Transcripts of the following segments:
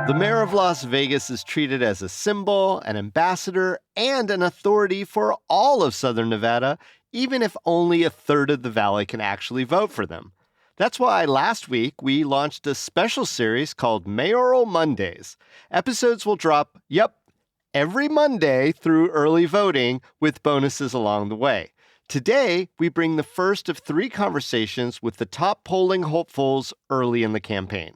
The mayor of Las Vegas is treated as a symbol, an ambassador, and an authority for all of Southern Nevada, even if only a third of the valley can actually vote for them. That's why last week we launched a special series called Mayoral Mondays. Episodes will drop, every Monday through early voting with bonuses along the way. Today, we bring the first of 3 conversations with the top polling hopefuls early in the campaign.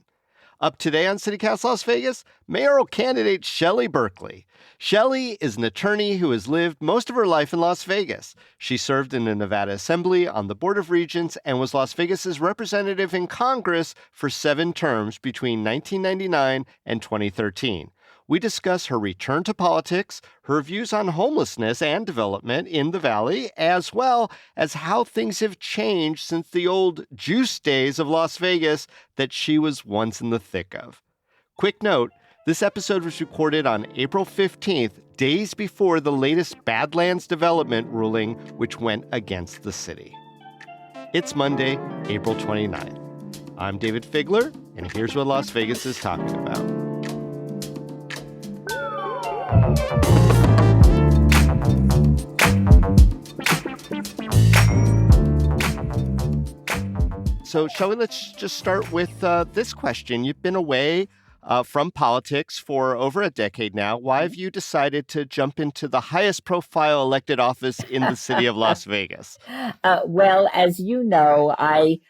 Up today on CityCast Las Vegas, mayoral candidate Shelley Berkley. Shelley is an attorney who has lived most of her life in Las Vegas. She served in the Nevada Assembly on the Board of Regents and was Las Vegas's representative in Congress for 7 terms between 1999 and 2013. We discuss her return to politics, her views on homelessness and development in the Valley, as well as how things have changed since the old juice days of Las Vegas that she was once in the thick of. Quick note, this episode was recorded on April 15th, days before the latest Badlands development ruling, which went against the city. It's Monday, April 29th. I'm David Figler, and here's what Las Vegas is talking about. So, Shelley, let's just start with this question. You've been away from politics for over a decade now. Why have you decided to jump into the highest profile elected office in the city of Las Vegas? Well, as you know, I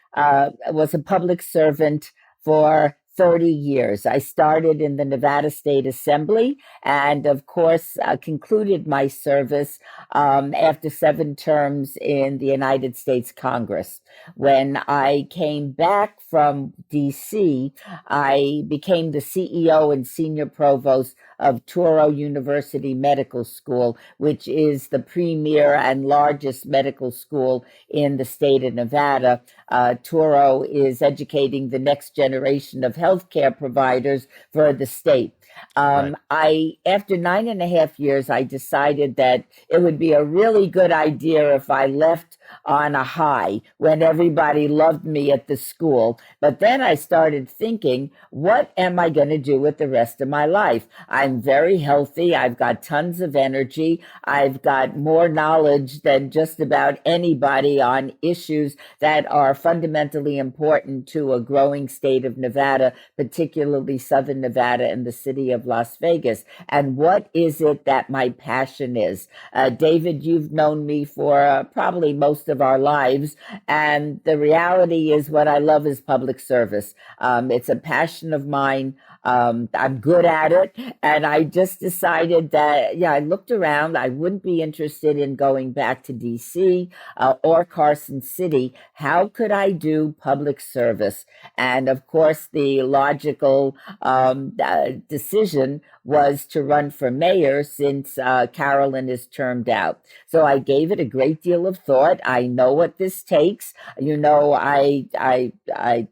was a public servant for 30 years. I started in the Nevada State Assembly and, of course, concluded my service after 7 terms in the United States Congress. When I came back from D.C., I became the CEO and senior provost of Touro University Medical School, which is the premier and largest medical school in the state of Nevada. Touro is educating the next generation of healthcare providers for the state. Right. After 9.5 years, I decided that it would be a really good idea if I left on a high when everybody loved me at the school. But then I started thinking, what am I going to do with the rest of my life? I'm very healthy. I've got tons of energy. I've got more knowledge than just about anybody on issues that are fundamentally important to a growing state of Nevada, particularly Southern Nevada and the city of Las Vegas. And what is it that my passion is? David, you've known me for probably most of our lives. And the reality is what I love is public service. It's a passion of mine. I'm good at it. And I just decided that, I looked around. I wouldn't be interested in going back to D.C. Or Carson City. How could I do public service? And of course, the logical decision was to run for mayor since Carolyn is termed out. So I gave it a great deal of thought. I know what this takes. I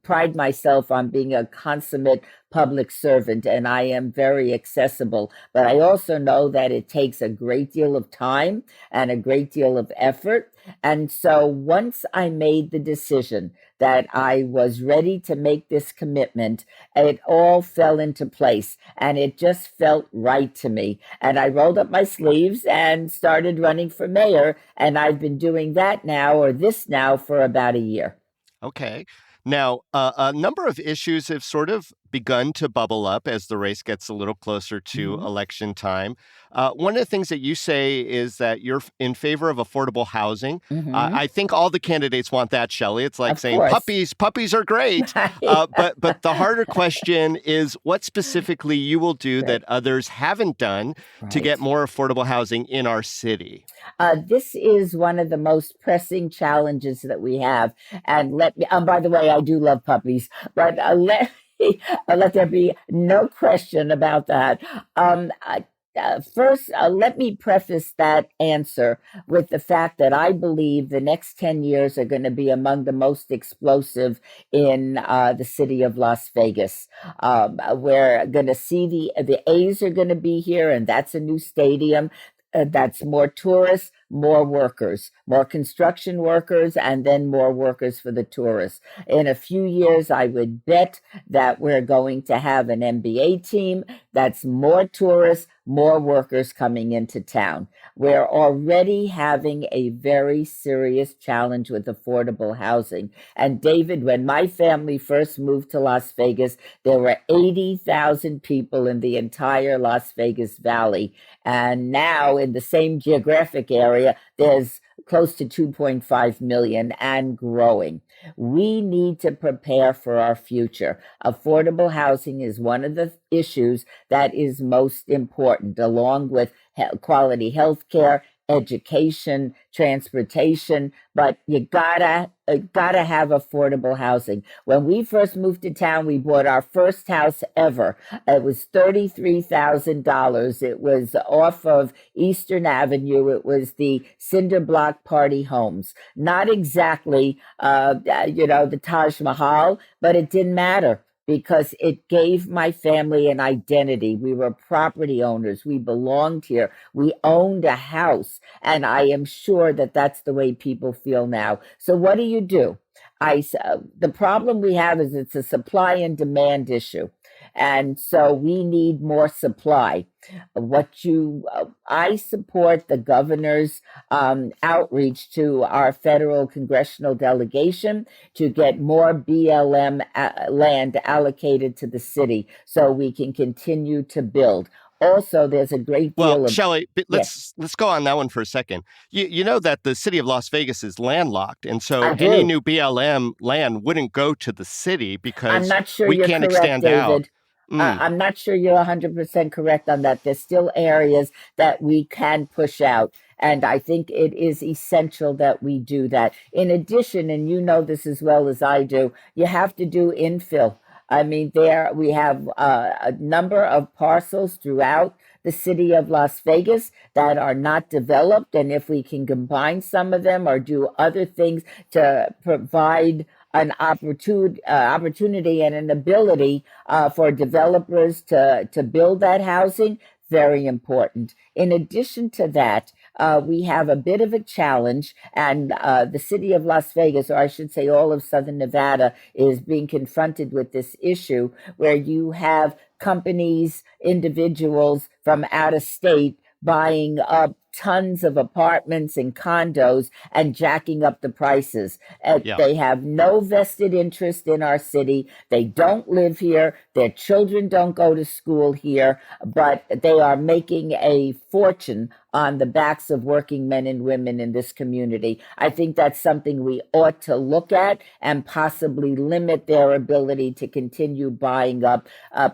pride myself on being a consummate public servant, and I am very accessible. But I also know that it takes a great deal of time and a great deal of effort. And so once I made the decision that I was ready to make this commitment, it all fell into place and it just felt right to me. And I rolled up my sleeves and started running for mayor. And I've been doing that now for about a year. Okay. Now, a number of issues have sort of begun to bubble up as the race gets a little closer to election time. One of the things that you say is that you're in favor of affordable housing. I think all the candidates want that, Shelley. It's like saying puppies are great. But the harder question is what specifically you will do that others haven't done to get more affordable housing in our city. This is one of the most pressing challenges that we have. And by the way, I do love puppies, but let there be no question about that. First, let me preface that answer with the fact that I believe the next 10 years are going to be among the most explosive in the city of Las Vegas. We're going to see the A's are going to be here, and that's a new stadium. That's more tourists, more workers, more construction workers, and then more workers for the tourists. In a few years, I would bet that we're going to have an NBA team that's more tourists, more workers coming into town. We're already having a very serious challenge with affordable housing. And David, when my family first moved to Las Vegas, there were 80,000 people in the entire Las Vegas Valley. And now, in the same geographic area, there's close to 2.5 million and growing. We need to prepare for our future. Affordable housing is one of the issues that is most important, along with quality health care, education, transportation, but you gotta have affordable housing. When we first moved to town, we bought our first house ever. It was $33,000. It was off of Eastern Avenue. It was the cinder block party homes. Not exactly, the Taj Mahal, but it didn't matter because it gave my family an identity. We were property owners. We belonged here. We owned a house. And I am sure that that's the way people feel now. So what do? The problem we have is it's a supply and demand issue. And so we need more supply. I support the governor's outreach to our federal congressional delegation to get more BLM land allocated to the city so we can continue to build. Also, there's a great deal of Shelley, yes, let's go on that one for a second. You know that the city of Las Vegas is landlocked, and I so any do. new BLM land wouldn't go to the city I'm because not sure we you're can't correct, extend out. David. Mm. I'm not sure you're 100% correct on that. There's still areas that we can push out. And I think it is essential that we do that. In addition, and you know this as well as I do, you have to do infill. I mean, there we have a number of parcels throughout the city of Las Vegas that are not developed. And if we can combine some of them or do other things to provide an opportunity and an ability for developers to build that housing, very important. In addition to that, we have a bit of a challenge, and the city of Las Vegas, or I should say all of Southern Nevada, is being confronted with this issue where you have companies, individuals from out of state buying up tons of apartments and condos and jacking up the prices. Yeah. They have no vested interest in our city. They don't live here. Their children don't go to school here, but they are making a fortune on the backs of working men and women in this community. I think that's something we ought to look at and possibly limit their ability to continue buying up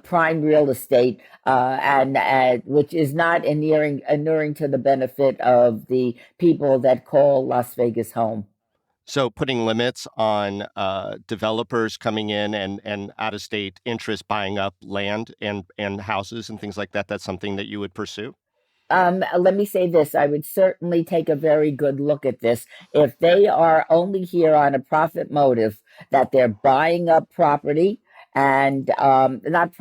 prime real estate, and which is not inuring to the benefit of the people that call Las Vegas home. So putting limits on developers coming in and out of state interest buying up land and houses and things like that, that's something that you would pursue? Let me say this. I would certainly take a very good look at this. If they are only here on a profit motive, that they're buying up property and not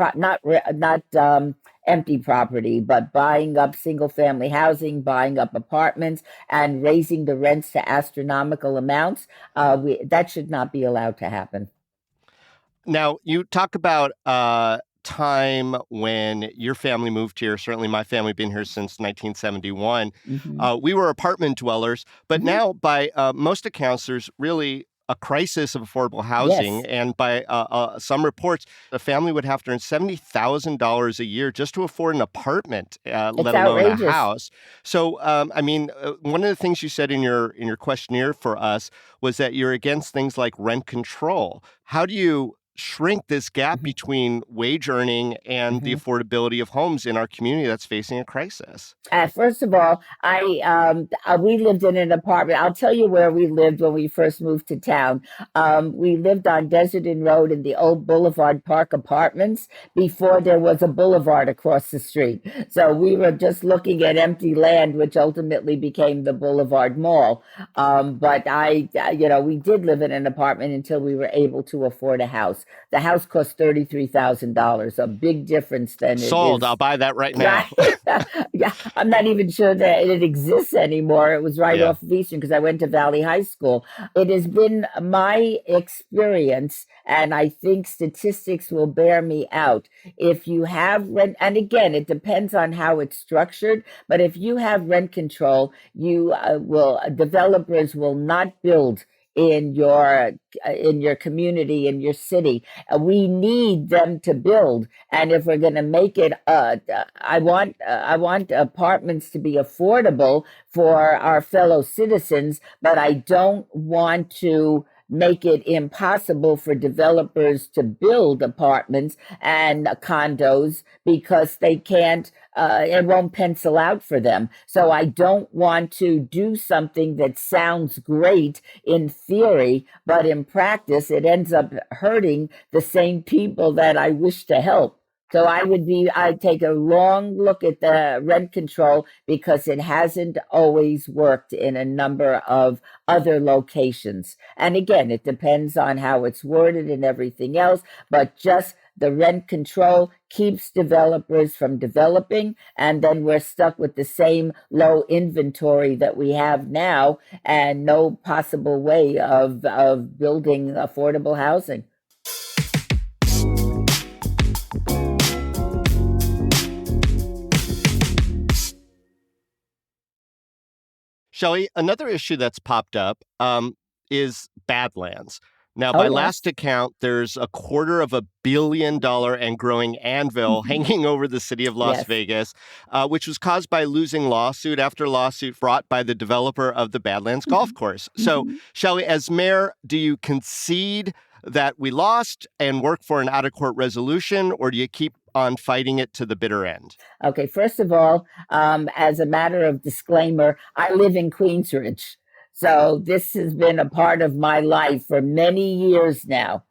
empty property, but buying up single family housing, buying up apartments, and raising the rents to astronomical amounts, that should not be allowed to happen. Now, you talk about time when your family moved here. Certainly, my family been here since 1971. Hmm. We were apartment dwellers, but Hmm. now, by most accounts, there's really a crisis of affordable housing. Yes, And by some reports, a family would have to earn $70,000 a year just to afford an apartment, it's let alone a outrageous. house. So, one of the things you said in your questionnaire for us was that you're against things like rent control. How do you shrink this gap Mhm. between wage earning and the Mhm. affordability of homes in our community that's facing a crisis? First of all, we lived in an apartment. I'll tell you where we lived when we first moved to town. We lived on Deserton Road in the old Boulevard Park apartments before there was a boulevard across the street. So we were just looking at empty land, which ultimately became the Boulevard Mall. We did live in an apartment until we were able to afford a house. The house cost $33,000, a big difference than it Sold. is. I'll buy that right now. Right. Yeah, I'm not even sure that it exists anymore. It was right Yeah. off of Eastern because I went to Valley High School. It has been my experience, and I think statistics will bear me out. If you have rent, and again, it depends on how it's structured, but if you have rent control, you will developers will not build in your community, in your city. We need them to build, and if we're going to make it, I want apartments to be affordable for our fellow citizens, but I don't want to make it impossible for developers to build apartments and condos because they can't, it won't pencil out for them. So I don't want to do something that sounds great in theory, but in practice, it ends up hurting the same people that I wish to help. So I'd take a long look at the rent control because it hasn't always worked in a number of other locations. And again, it depends on how it's worded and everything else, but just the rent control keeps developers from developing, and then we're stuck with the same low inventory that we have now and no possible way of building affordable housing. Shelley, another issue that's popped up is Badlands. Now, Oh, by last yes. account, there's $250 million and growing anvil hanging over the city of Las Yes. Vegas, which was caused by losing lawsuit after lawsuit brought by the developer of the Badlands golf Mhm. course. So, Mhm. Shelley, as mayor, do you concede that we lost and work for an out of court resolution, or do you keep on fighting it to the bitter end? Okay, first of all, as a matter of disclaimer, I live in Queensridge. So this has been a part of my life for many years now.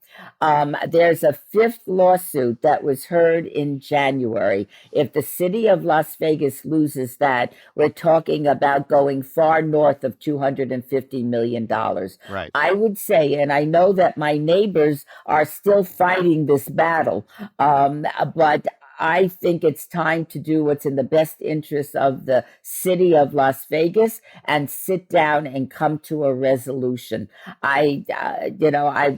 There's a fifth lawsuit that was heard in January. If the city of Las Vegas loses that, we're talking about going far north of $250 million. Right. I would say, and I know that my neighbors are still fighting this battle, but I think it's time to do what's in the best interest of the city of Las Vegas and sit down and come to a resolution. I've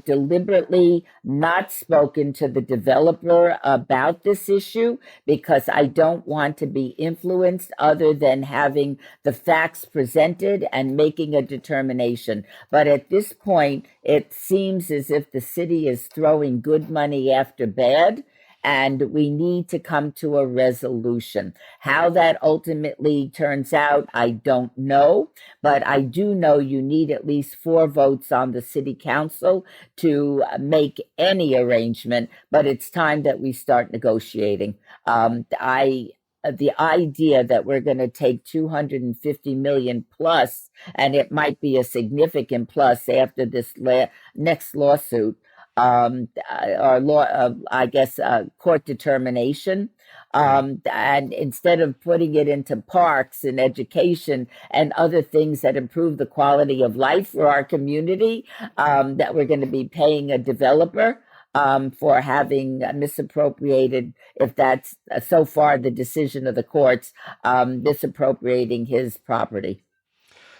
deliberately not spoken to the developer about this issue because I don't want to be influenced other than having the facts presented and making a determination. But at this point, it seems as if the city is throwing good money after bad, and we need to come to a resolution. How that ultimately turns out, I don't know, but I do know you need at least 4 votes on the city council to make any arrangement, but it's time that we start negotiating. I The idea that we're going to take 250 million plus, and it might be a significant plus after this next lawsuit, or law, I guess, court determination. Right. And instead of putting it into parks and education and other things that improve the quality of life for our community, that we're going to be paying a developer for having misappropriated, if that's so far the decision of the courts, misappropriating his property.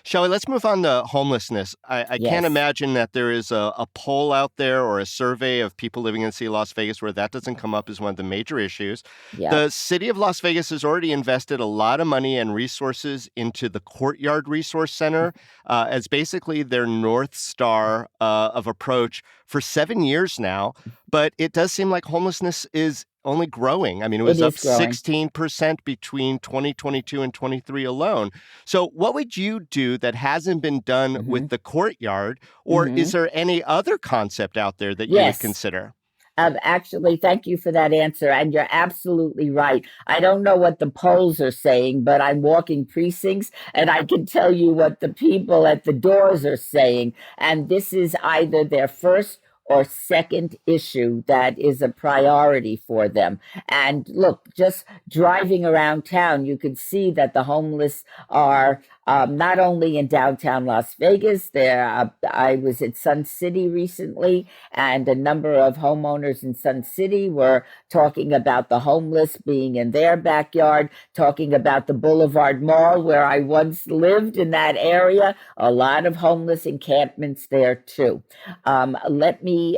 Shelley, let's move on to homelessness. I can't Yes. imagine that there is a poll out there or a survey of people living in the city of Las Vegas where that doesn't come up as one of the major issues. Yep. The city of Las Vegas has already invested a lot of money and resources into the Courtyard Resource Center as basically their North Star of approach for 7 years now. But it does seem like homelessness is only growing. I mean, it It was up is growing. 16% between 2022 and 23 alone. So, what would you do that hasn't been done Hmm. with the courtyard? Or is Hmm. there any other concept out there that you would Yes. consider? Actually, thank you for that answer. And you're absolutely right. I don't know what the polls are saying, but I'm walking precincts and I can tell you what the people at the doors are saying. And this is either their first or second issue that is a priority for them. And look, just driving around town, you can see that the homeless are not only in downtown Las Vegas. I was at Sun City recently, and a number of homeowners in Sun City were talking about the homeless being in their backyard, talking about the Boulevard Mall where I once lived in that area. A lot of homeless encampments there too. Let me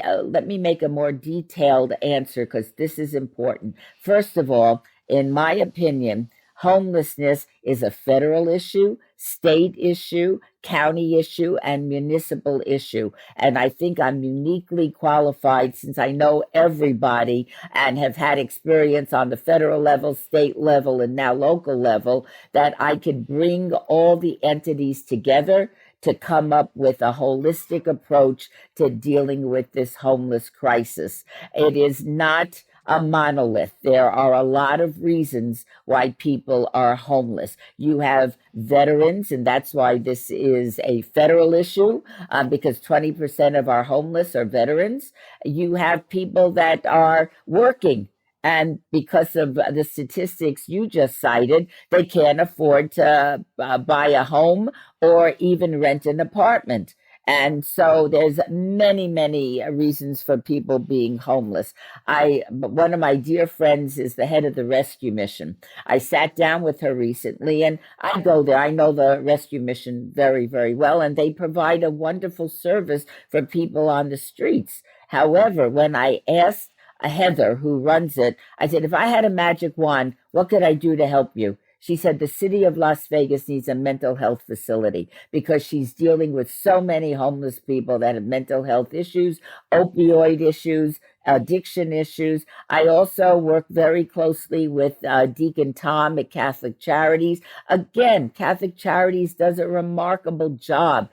make a more detailed answer because this is important. First of all, in my opinion, homelessness is a federal issue, state issue, county issue, and municipal issue. And I think I'm uniquely qualified since I know everybody and have had experience on the federal level, state level, and now local level that I could bring all the entities together to come up with a holistic approach to dealing with this homeless crisis. It is not a monolith. There are a lot of reasons why people are homeless. You have veterans, and that's why this is a federal issue, because 20% of our homeless are veterans. You have people that are working. And because of the statistics you just cited, they can't afford to buy a home or even rent an apartment. And so there's many reasons for people being homeless. One of my dear friends is the head of the rescue mission. I sat down with her recently, and I go there. I know the rescue mission very well, and they provide a wonderful service for people on the streets. However, when I asked Heather, who runs it, I said, if I had a magic wand, what could I do to help you? She said the city of Las Vegas needs a mental health facility because she's dealing with so many homeless people that have mental health issues, opioid issues, addiction issues. I also work very closely with Deacon Tom at Catholic Charities. Again, Catholic Charities does a remarkable job.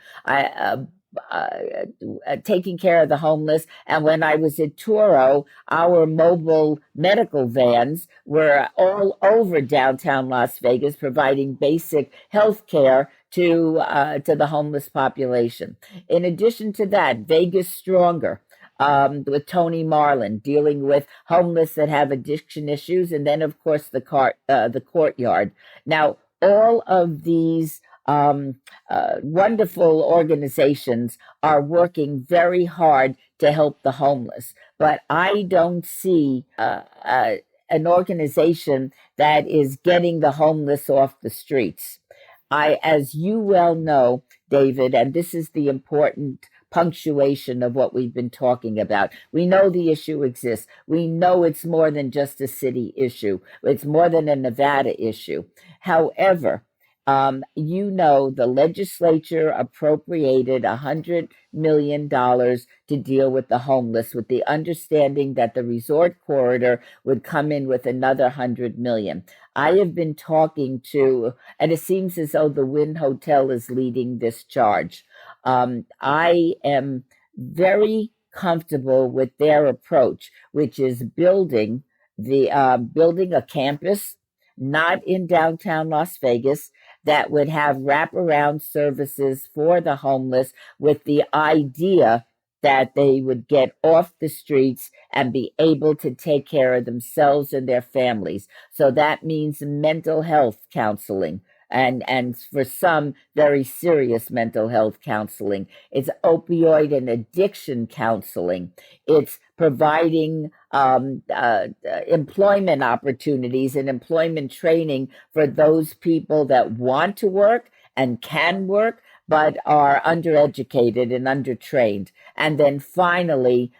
Taking care of the homeless. And when I was at Turo, our mobile medical vans were all over downtown Las Vegas, providing basic health care to the homeless population. In addition to that, Vegas Stronger. With Tony Marlin dealing with homeless that have addiction issues, and then of course the courtyard. Now, all of these wonderful organizations are working very hard to help the homeless. But I don't see an organization that is getting the homeless off the streets. As you well know, David, and this is the important punctuation of what we've been talking about. We know the issue exists. We know it's more than just a city issue. It's more than a Nevada issue. However, the legislature appropriated $100 million to deal with the homeless, with the understanding that the resort corridor would come in with another 100 million. I have been talking to, and it seems as though the Wynn Hotel is leading this charge. I am very comfortable with their approach, which is building a campus, not in downtown Las Vegas, that would have wraparound services for the homeless with the idea that they would get off the streets and be able to take care of themselves and their families. So that means mental health counseling. And for some, very serious mental health counseling. It's opioid and addiction counseling. It's providing employment opportunities and employment training for those people that want to work and can work, but are undereducated and undertrained. And then finally,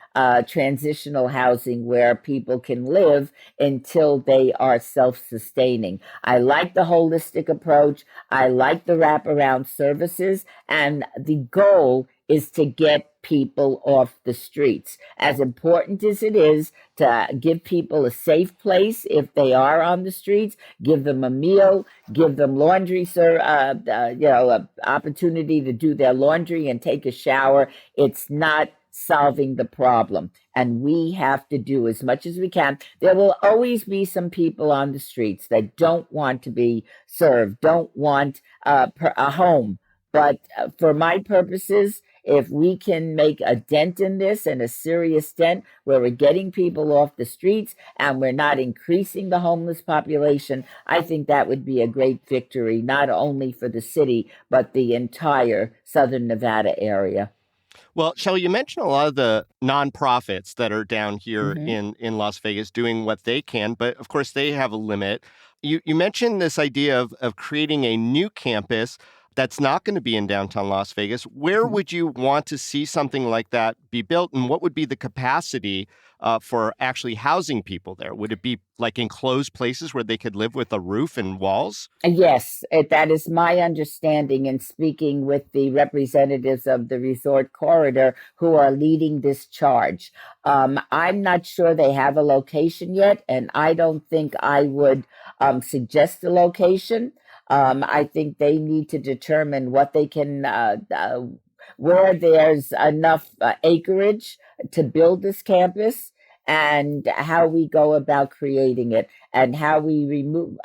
transitional housing where people can live until they are self-sustaining. I like the holistic approach. I like the wraparound services. And the goal is to get people off the streets. As important as it is to give people a safe place if they are on the streets, give them a meal, give them laundry, opportunity to do their laundry and take a shower. It's not solving the problem. And we have to do as much as we can. There will always be some people on the streets that don't want to be served, don't want a home. But for my purposes, if we can make a dent in this and a serious dent where we're getting people off the streets and we're not increasing the homeless population, I think that would be a great victory, not only for the city, but the entire Southern Nevada area. Well, Shelley, you mentioned a lot of the nonprofits that are down here Hmm. in Las Vegas doing what they can, but of course they have a limit. You mentioned this idea of creating a new campus that's not going to be in downtown Las Vegas. Where Hmm. would you want to see something like that be built, and what would be the capacity for actually housing people there? Would it be like enclosed places where they could live with a roof and walls? Yes, that is my understanding in speaking with the representatives of the resort corridor who are leading this charge. I'm not sure they have a location yet, and I don't think I would suggest a location. I think they need to determine what they can, where there's enough acreage to build this campus and how we go about creating it and how we remove,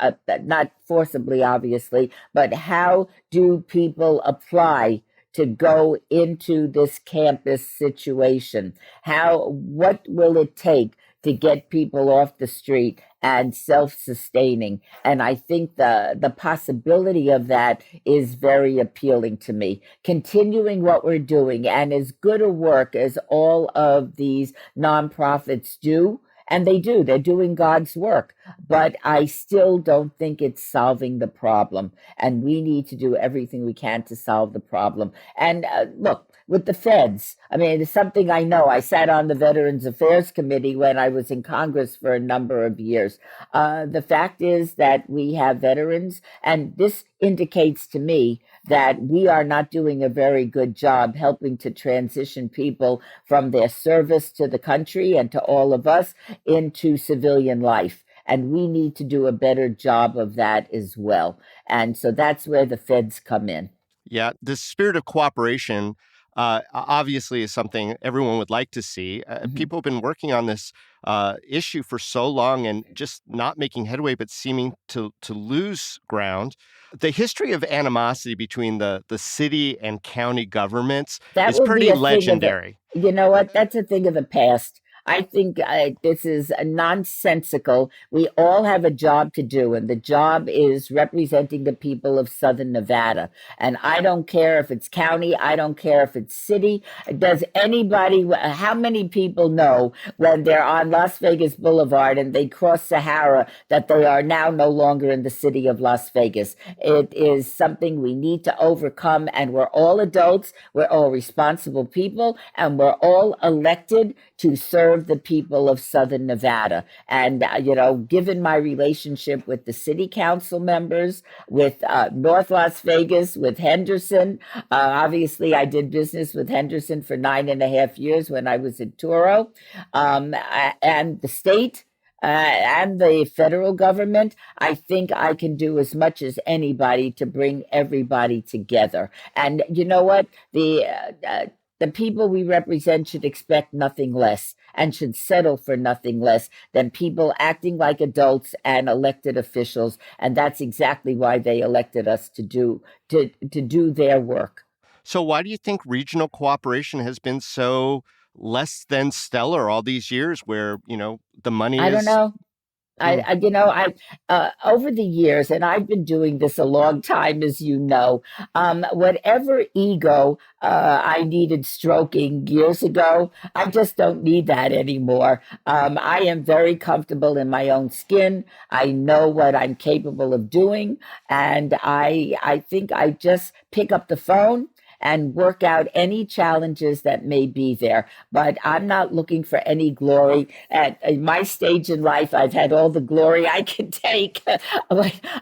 not forcibly, obviously, but how do people apply to go into this campus situation? What will it take to get people off the street and self-sustaining? And I think the possibility of that is very appealing to me. Continuing what we're doing and as good a work as all of these nonprofits do, and they do, they're doing God's work, but I still don't think it's solving the problem. And we need to do everything we can to solve the problem. And look, with the feds, I mean, it's something I know. I sat on the Veterans Affairs Committee when I was in Congress for a number of years. The fact is that we have veterans, and this indicates to me that we are not doing a very good job helping to transition people from their service to the country and to all of us into civilian life. And we need to do a better job of that as well. And so that's where the feds come in. Yeah, this spirit of cooperation obviously is something everyone would like to see. Mhm. People have been working on this issue for so long and just not making headway, but seeming to lose ground. The history of animosity between the city and county governments That is will be pretty a thing of the, legendary. you know what? That's a thing of the past. I think this is nonsensical. We all have a job to do, and the job is representing the people of Southern Nevada. And I don't care if it's county, I don't care if it's city. Does anybody, how many people know when they're on Las Vegas Boulevard and they cross Sahara that they are now no longer in the city of Las Vegas? It is something we need to overcome, and we're all adults, we're all responsible people, and we're all elected to serve the people of Southern Nevada. And, given my relationship with the city council members, with North Las Vegas, with Henderson, obviously I did business with Henderson for 9.5 years when I was at Turo, and the state. And the federal government, I think I can do as much as anybody to bring everybody together. And you know what? The people we represent should expect nothing less and should settle for nothing less than people acting like adults and elected officials. And that's exactly why they elected us to do their work. So, why do you think regional cooperation has been so less than stellar all these years where, the money I don't is. know. Hmm. Over the years, and I've been doing this a long time, as you know, whatever ego I needed stroking years ago, I just don't need that anymore. I am very comfortable in my own skin. I know what I'm capable of doing, and I think I just pick up the phone and work out any challenges that may be there. But I'm not looking for any glory. At my stage in life, I've had all the glory I can take.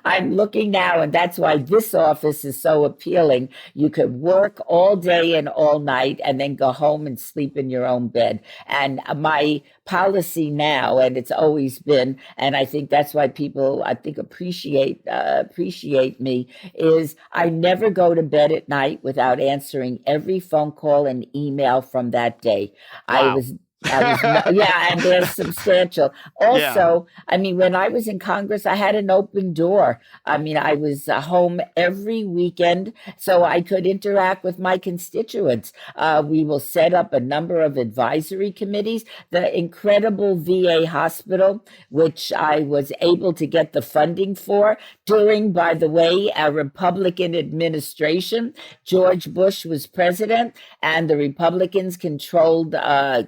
I'm looking now, and that's why this office is so appealing. You could work all day and all night and then go home and sleep in your own bed. And my policy now, and it's always been, and I think that's why people, I think, appreciate me, is I never go to bed at night without answering every phone call and email from that day. I Wow. was Yeah, and they're substantial. Yeah. Also, I mean, when I was in Congress, I had an open door. I mean, I was home every weekend so I could interact with my constituents. We will set up a number of advisory committees. The incredible VA hospital, which I was able to get the funding for during, by the way, a Republican administration. George Bush was president, and the Republicans controlled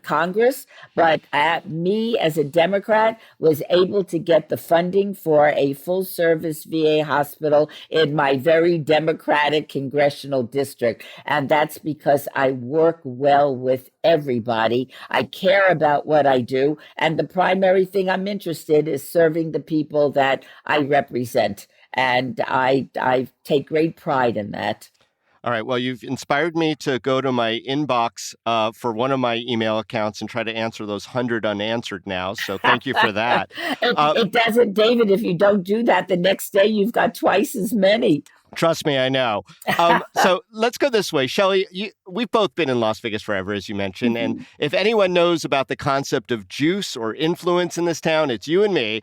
Congress. But me, as a Democrat, was able to get the funding for a full service VA hospital in my very Democratic congressional district. And that's because I work well with everybody. I care about what I do. And the primary thing I'm interested in is serving the people that I represent. And I take great pride in that. All right. Well, you've inspired me to go to my inbox for one of my email accounts and try to answer those 100 unanswered now. So thank you for that. It doesn't, David, if you don't do that, the next day you've got twice as many. Trust me, I know. So let's go this way. Shelley, we've both been in Las Vegas forever, as you mentioned. And if anyone knows about the concept of juice or influence in this town, it's you and me.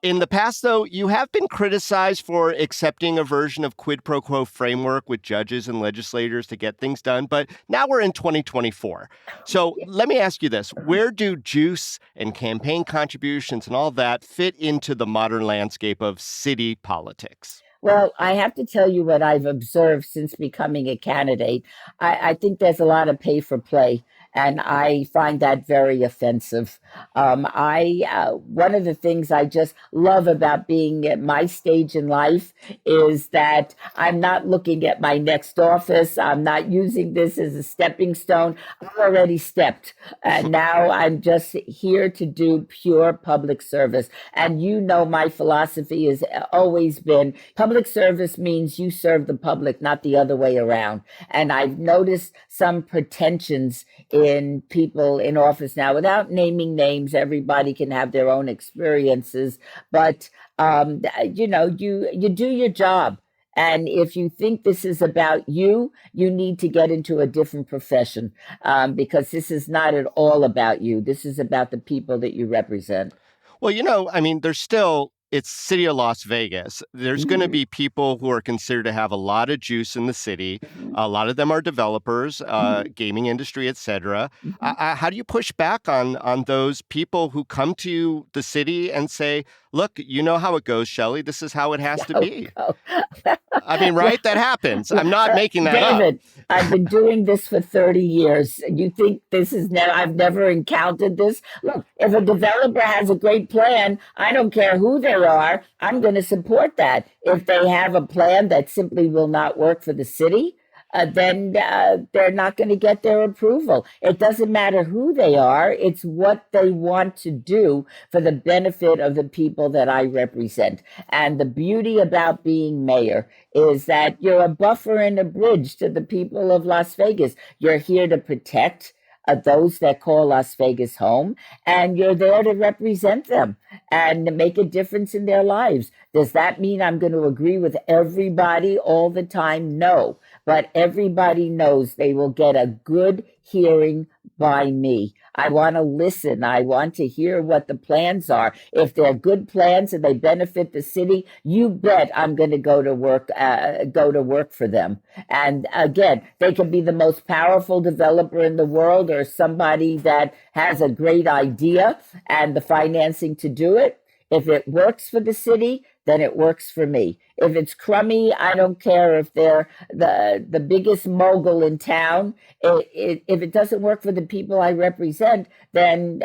In the past, though, you have been criticized for accepting a version of quid pro quo framework with judges and legislators to get things done. But now we're in 2024. So let me ask you this. Where do juice and campaign contributions and all that fit into the modern landscape of city politics? Well, I have to tell you what I've observed since becoming a candidate. I think there's a lot of pay for play, and I find that very offensive. One of the things I just love about being at my stage in life is that I'm not looking at my next office. I'm not using this as a stepping stone. I've already stepped, and now I'm just here to do pure public service. And you know, my philosophy has always been public service means you serve the public, not the other way around. And I've noticed some pretensions in people in office now, without naming names. Everybody can have their own experiences, but you do your job. And if you think this is about you, you need to get into a different profession, because this is not at all about you. This is about the people that you represent. Well, I mean, it's city of Las Vegas. There's going to Mhm, be people who are considered to have a lot of juice in the city. mhm, A lot of them are developers, mhm, gaming industry, et cetera. mhm. How do you push back on those people who come to the city and say, look, you know how it goes, Shelley. This is how it has to Oh, be. oh. I mean, Yeah, right? That happens. yeah. I'm not making that up. David, I've been doing this for 30 years. You think this is never, I've never encountered this? Look, if a developer has a great plan, I don't care who they are, I'm going to support that. If they have a plan that simply will not work for the city, then they're not going to get their approval. It doesn't matter who they are, it's what they want to do for the benefit of the people that I represent. And the beauty about being mayor is that you're a buffer and a bridge to the people of Las Vegas. You're here to protect those that call Las Vegas home, and you're there to represent them and make a difference in their lives. Does that mean I'm going to agree with everybody all the time? No, but everybody knows they will get a good hearing by me. I want to listen. I want to hear what the plans are. If they're good plans and they benefit the city, you bet I'm going to go to work for them. And again, they can be the most powerful developer in the world or somebody that has a great idea and the financing to do it. If it works for the city, then it works for me. If it's crummy, I don't care if they're the biggest mogul in town. If it doesn't work for the people I represent, then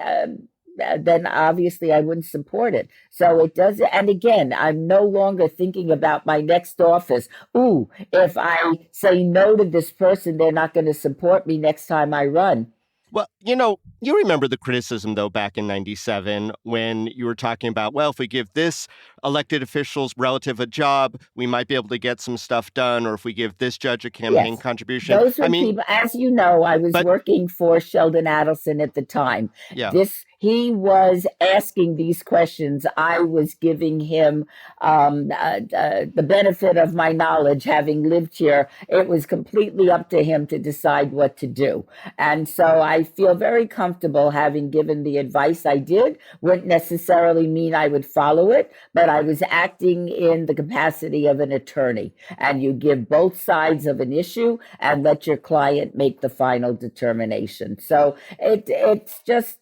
obviously I wouldn't support it. So it does. And again, I'm no longer thinking about my next office. Ooh, if I say no to this person, they're not going to support me next time I run. Well, you remember the criticism, though, back in 97 when you were talking about, well, if we give this elected official's relative a job, we might be able to get some stuff done. Or if we give this judge a campaign Yes. contribution. Those I were mean, people, as you know, I was but working for Sheldon Adelson at the time. yeah. This he was asking these questions, I was giving him the benefit of my knowledge, having lived here. It was completely up to him to decide what to do. And so I feel very comfortable having given the advice I did. Wouldn't necessarily mean I would follow it, but I was acting in the capacity of an attorney. And you give both sides of an issue and let your client make the final determination. So it's just,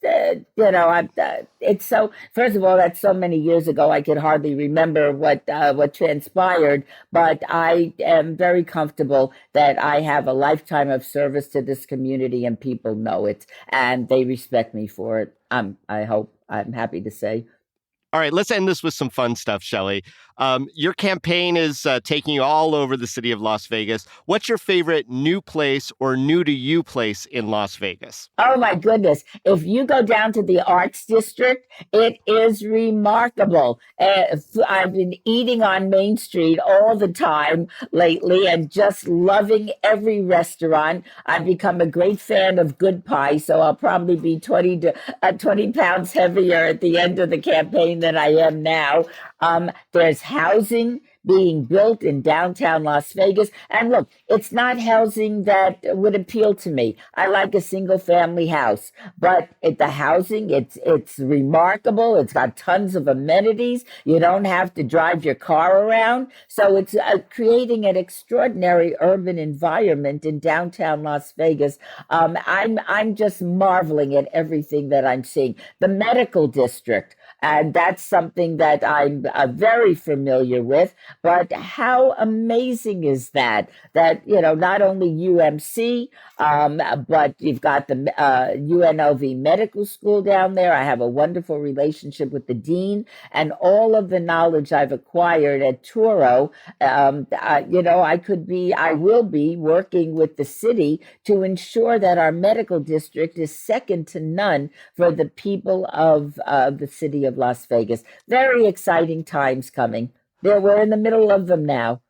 it's so, first of all, that's so many years ago, I could hardly remember what transpired, but I am very comfortable that I have a lifetime of service to this community and people know it and they respect me for it. I hope, I'm happy to say. All right, let's end this with some fun stuff, Shelley. Your campaign is taking you all over the city of Las Vegas. What's your favorite new place or new to you place in Las Vegas? Oh my goodness. If you go down to the Arts District, it is remarkable. I've been eating on Main Street all the time lately and just loving every restaurant. I've become a great fan of good pie, so I'll probably be 20 pounds heavier at the end of the campaign than I am now. There's housing being built in downtown Las Vegas. And look, it's not housing that would appeal to me. I like a single family house, but the housing, it's remarkable. It's got tons of amenities. You don't have to drive your car around. So it's creating an extraordinary urban environment in downtown Las Vegas. I'm just marveling at everything that I'm seeing. The medical district, and that's something that I'm very familiar with. But how amazing is that? That, not only UMC, but you've got the UNLV Medical School down there. I have a wonderful relationship with the dean, and all of the knowledge I've acquired at Turo, I will be working with the city to ensure that our medical district is second to none for the people of the city of Las Vegas. Very exciting times coming. We're in the middle of them now.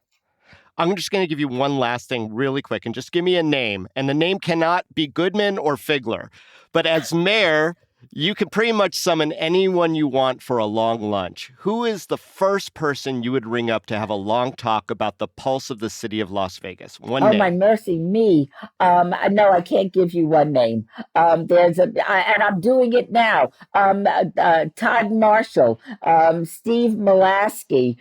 I'm just going to give you one last thing really quick and just give me a name. And the name cannot be Goodman or Figler. But as mayor, you can pretty much summon anyone you want for a long lunch. Who is the first person you would ring up to have a long talk about the pulse of the city of Las Vegas? One name. Oh, my mercy, me. No, I can't give you one name. And I'm doing it now. Todd Marshall, Steve Molaski,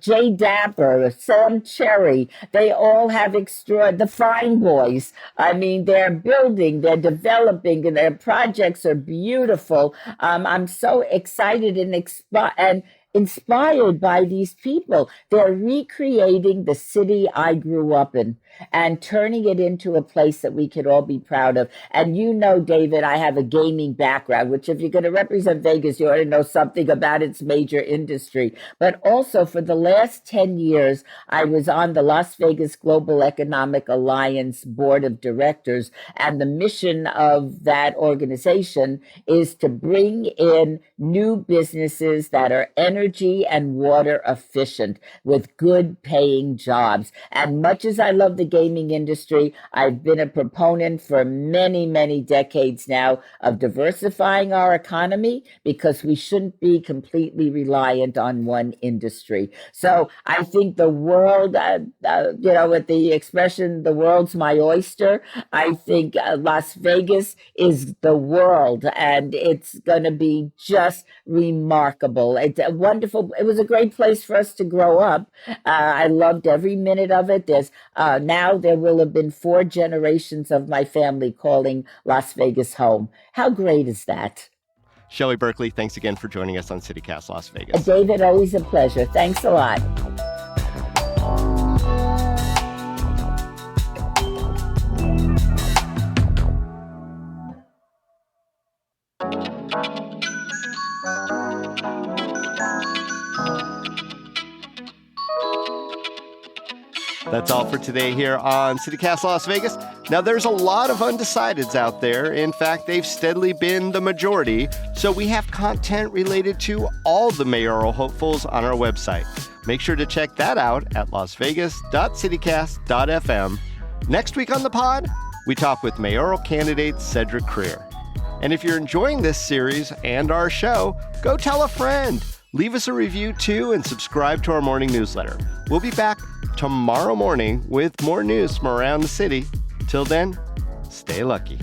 Jay Dapper, Sam Cherry. They all have the Fine Boys. I mean, they're building, they're developing, and their projects are beautiful. I'm so excited and inspired by these people. They're recreating the city I grew up in and turning it into a place that we could all be proud of. And David, I have a gaming background, which if you're going to represent Vegas, you ought to know something about its major industry. But also for the last 10 years, I was on the Las Vegas Global Economic Alliance Board of Directors. And the mission of that organization is to bring in new businesses that are energy and water efficient with good paying jobs. And much as I love the gaming industry, I've been a proponent for many, many decades now of diversifying our economy because we shouldn't be completely reliant on one industry. So I think the world, with the expression, the world's my oyster, I think Las Vegas is the world and it's going to be just remarkable. It's a wonderful, it was a great place for us to grow up. I loved every minute of it. Now there will have been 4 generations of my family calling Las Vegas home. How great is that? Shelley Berkley, thanks again for joining us on CityCast Las Vegas. David, always a pleasure. Thanks a lot. That's all for today here on CityCast Las Vegas. Now, there's a lot of undecideds out there. In fact, they've steadily been the majority. So we have content related to all the mayoral hopefuls on our website. Make sure to check that out at lasvegas.citycast.fm. Next week on the pod, we talk with mayoral candidate Cedric Crear. And if you're enjoying this series and our show, go tell a friend. Leave us a review too and subscribe to our morning newsletter. We'll be back tomorrow morning with more news from around the city. Till then, stay lucky.